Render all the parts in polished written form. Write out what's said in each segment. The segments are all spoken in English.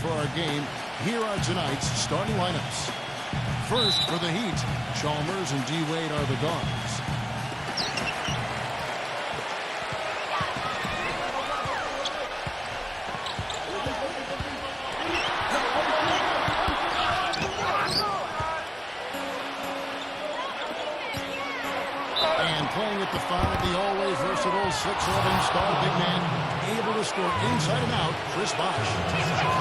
for our game. Here are tonight's starting lineups. First for the Heat, Chalmers and D-Wade are the guards. And playing at the 5, the always versatile 6'11" star big man, able to score inside and out, Chris Bosh.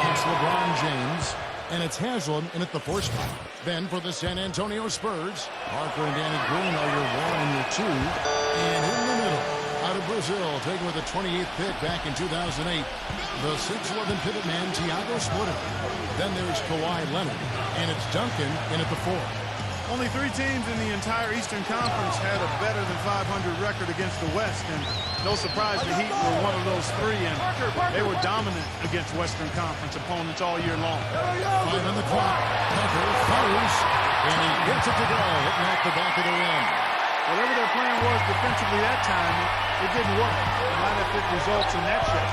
It's LeBron James. And it's Haslam in at the 4 spot. Then for the San Antonio Spurs, Parker and Danny Green are your 1 and your 2. And in the middle, out of Brazil, taken with the 28th pick back in 2008, the 6'11" pivot man, Thiago Splitter. Then there's Kawhi Leonard. And it's Duncan in at the 4. Only 3 teams in the entire Eastern Conference had a better than 500 record against the West, and no surprise the Heat were one of those 3, and they were dominant against Western Conference opponents all year long. 5 on the clock. Parker fires, and he gets it to go, hitting off the back of the rim. Whatever their plan was defensively that time, it didn't work. It might have fit results in that shot.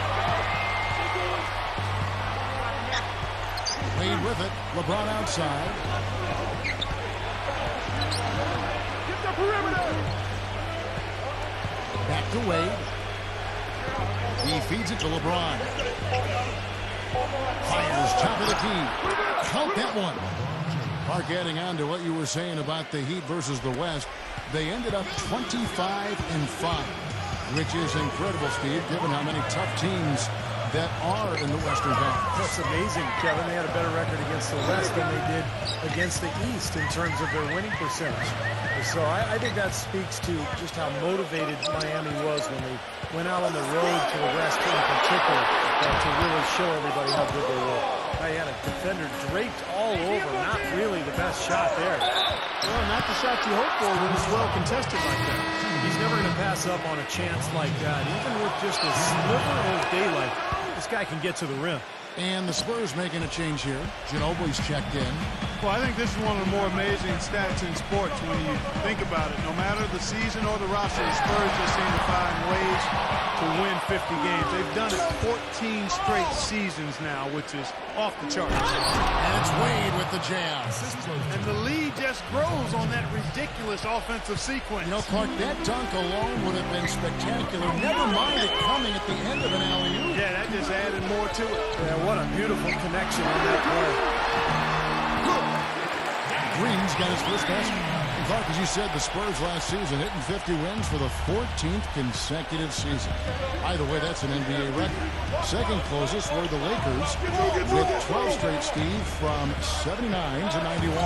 Wade with it. LeBron outside. Back to Wade. He feeds it to LeBron. Fires top of the key. Count that one. Mark, adding on to what you were saying about the Heat versus the West, they ended up 25-5, which is incredible, Steve, given how many tough teams that are in the Western Conference. That's amazing, Kevin. They had a better record against the West than they did against the East in terms of their winning percentage. So I think that speaks to just how motivated Miami was when they went out on the road to the West in particular to really show everybody how good they were. Now you had a defender draped all over, not really the best shot there. Well, not the shot you hope for when it's well contested like that. He's never going to pass up on a chance like that, even with just a sliver of daylight. This guy can get to the rim. And the Spurs making a change here. Ginobili's checked in. Well, I think this is one of the more amazing stats in sports when you think about it. No matter the season or the roster, the Spurs just seem to find ways to win 50 games. They've done it 14 straight seasons now, which is off the charts. And it's Wade with the jam. And the lead just grows on that ridiculous offensive sequence. You know, Clark, that dunk alone would have been spectacular. Never mind it coming at the end of an alley-oop. Yeah, that just added more to it. Yeah, what a beautiful connection on that play. Green's got his first basket. And Clark, as you said, the Spurs last season hitting 50 wins for the 14th consecutive season. Either way, that's an NBA record. Second closest were the Lakers with 12 straight, Steve, from 79 to 91.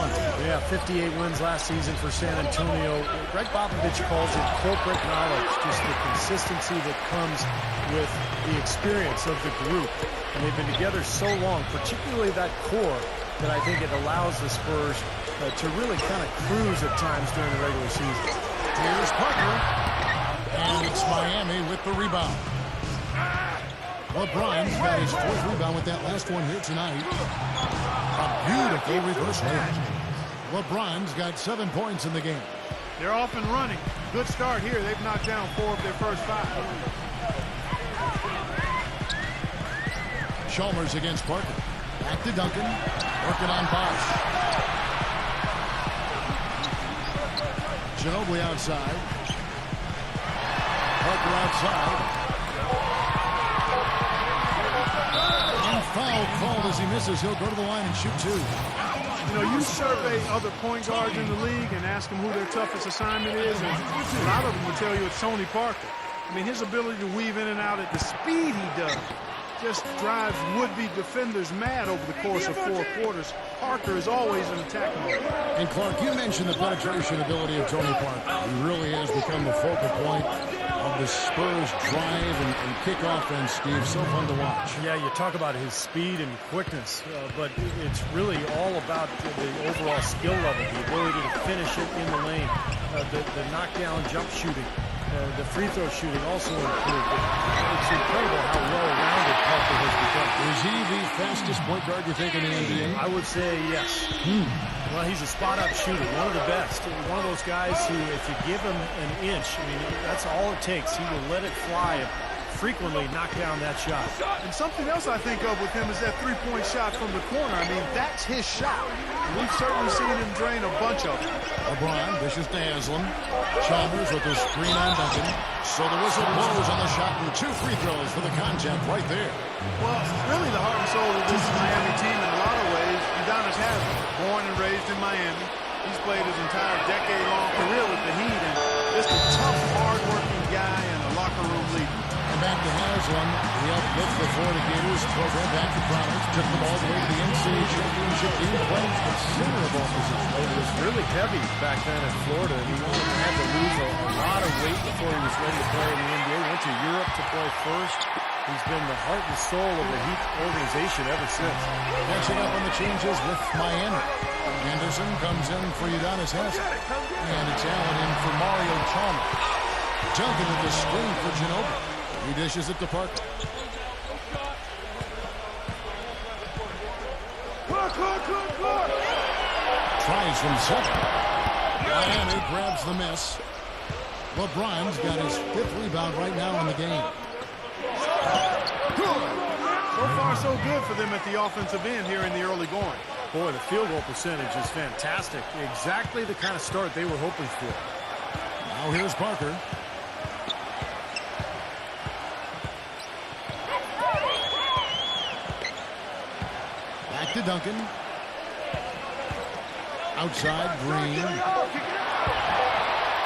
Yeah, 58 wins last season for San Antonio. Greg Popovich calls it corporate knowledge, just the consistency that comes with the experience of the group. And they've been together so long, particularly that core, that I think it allows the Spurs to really kind of cruise at times during the regular season. Here's Parker. And it's Miami with the rebound. LeBron's got his 4th rebound with that last one here tonight. A beautiful reverse layup. LeBron's got 7 points in the game. They're off and running. Good start here. They've knocked down 4 of their first 5. Chalmers against Parker. Back to Duncan. Working on Bosh. Ginobili outside. Parker outside. And foul called as he misses. He'll go to the line and shoot 2. You know, you survey other point guards in the league and ask them who their toughest assignment is, and a lot of them will tell you it's Tony Parker. I mean, his ability to weave in and out at the speed he does just drives would-be defenders mad over the course of 4 quarters. Parker is always in attack mode. And Clark, you mentioned the penetration ability of Tony Parker. He really has become the focal point of the Spurs drive and kick offense, Steve. So fun to watch. Yeah, you talk about his speed and quickness, but it's really all about the overall skill level, the ability to finish it in the lane, the knockdown jump shooting. The free throw shooting also improved. It's incredible how well-rounded Parker has become. Is he the fastest point guard you think in the NBA? I would say yes. Well, he's a spot-up shooter, one of the best. One of those guys who, if you give him an inch, I mean, that's all it takes. He will let it fly frequently knock down that shot. And something else I think of with him is that three-point shot from the corner. I mean, that's his shot. And we've certainly seen him drain a bunch of them. LeBron dishes to Haslam. Chalmers with the screen on Duncan. So the whistle blows on the shot, and 2 free throws for the contact right there. Well, really the heart and soul of this Miami team in a lot of ways, Udonis Haslam, born and raised in Miami. He's played his entire decade-long career with the Heat, and just a tough, hard-working guy and a locker room leader. And back to Haslam. He helped lift the Florida Gators program back to prominence. Took them all the way to the NCAA championship game. Playing considerable position. It was really heavy back then in Florida. He had to lose a lot of weight before he was ready to play in the NBA. Went to Europe to play first. He's been the heart and soul of the Heat organization ever since. Catching up on the changes with Miami. Anderson comes in for Udonis Haslam. And it's Allen in for Mario Chalmers. Duncan with the screen for Ginobili. He dishes it to Parker. Tries from 7. Miami grabs the miss. LeBron's got his 5th rebound right now in the game. So far, so good for them at the offensive end here in the early going. Boy, the field goal percentage is fantastic. Exactly the kind of start they were hoping for. Now here's Parker. Back to Duncan. Outside, Green.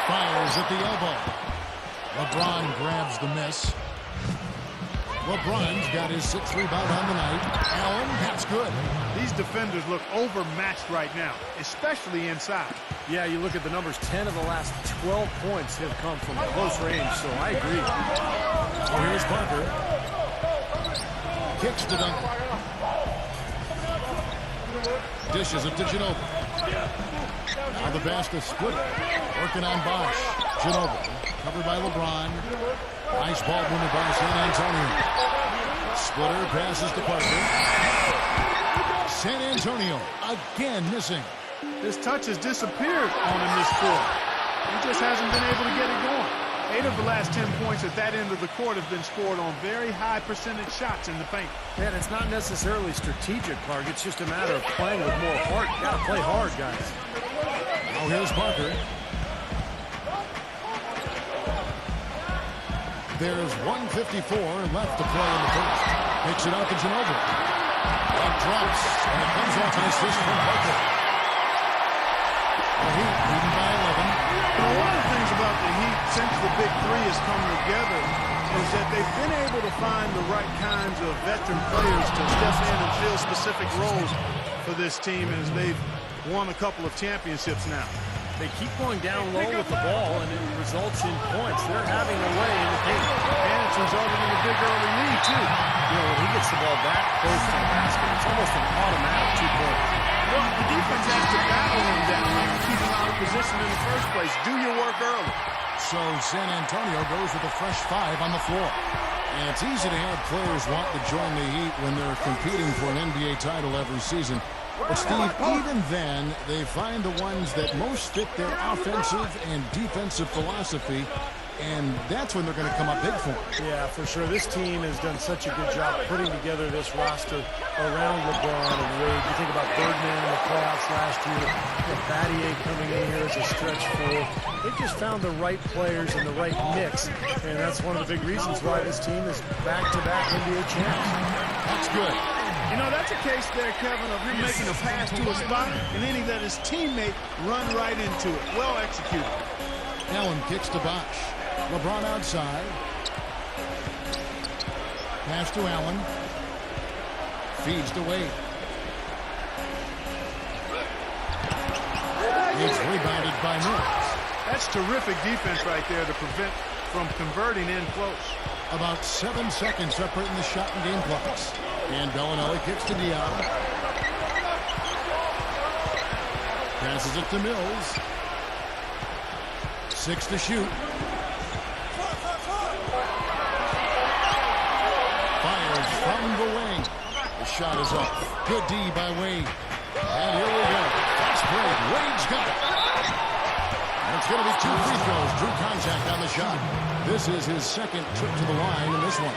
Fires at the elbow. LeBron grabs the miss. LeBron's got his 6th rebound on the night. Allen, that's good. These defenders look overmatched right now, especially inside. Yeah, you look at the numbers, 10 of the last 12 points have come from close range, so I agree. So here's Parker. Kicks to Duncan. Dishes it to Ginobili. Now the pass to Splitter. Working on Bosch. Ginobili. Covered by LeBron. Nice ball movement by San Antonio. Splitter passes to Parker. San Antonio again missing. This touch has disappeared on him this quarter. He just hasn't been able to get it going. 8 of the last 10 points at that end of the court have been scored on very high percentage shots in the paint. And it's not necessarily strategic, Park. It's just a matter of playing with more heart. You got to play hard, guys. Now here's Parker. There's 1:54 left to play in the first. Picks it out to Ginobili. That drops, and it comes off an assist from Parker. The Heat leading by 11. One of the things about the Heat since the Big Three has come together is that they've been able to find the right kinds of veteran players to step in and fill specific roles for this team as they've won a couple of championships now. They keep going down low with the ball, and it results in points. They're having a way in the paint. And it's resulted in a big early lead, too. You know, when he gets the ball that close to the basket, it's almost an automatic 2 points. Well, the defense has to battle him down and keep him out of position in the first place. Do your work early. So San Antonio goes with a fresh 5 on the floor. And it's easy to have players want to join the Heat when they're competing for an NBA title every season. But, Steve, even then, they find the ones that most fit their offensive and defensive philosophy, and that's when they're going to come up big for them. Yeah, for sure. This team has done such a good job putting together this roster around LeBron and Wade. You think about Birdman in the playoffs last year, Battier coming in here as a stretch four. They've just found the right players and the right mix, and that's one of the big reasons why this team is back-to-back NBA champs. That's good. You know, that's a case there, Kevin, of him making a pass to a spot and then he let his teammate run right into it. Well executed. Allen kicks to Bosch. LeBron outside. Pass to Allen. Feeds to Wade. It's rebounded by Mills. That's terrific defense right there to prevent from converting in close. About 7 seconds separating the shot and game clocks. And Bellinelli kicks to Diallo. Passes it to Mills. 6 to shoot. Fires from the wing. The shot is up. Good D by Wade. And here we go. Fast break. Wade's got it. It's going to be 2 free throws. Drew contact on the shot. This is his second trip to the line in this one.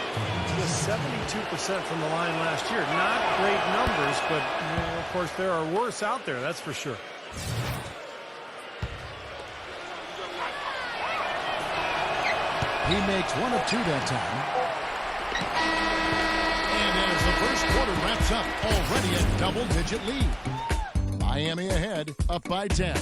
Just 72% from the line last year. Not great numbers, but of course there are worse out there, that's for sure. He makes 1 of 2 that time. And as the first quarter wraps up, already a double-digit lead. Miami ahead, up by 10.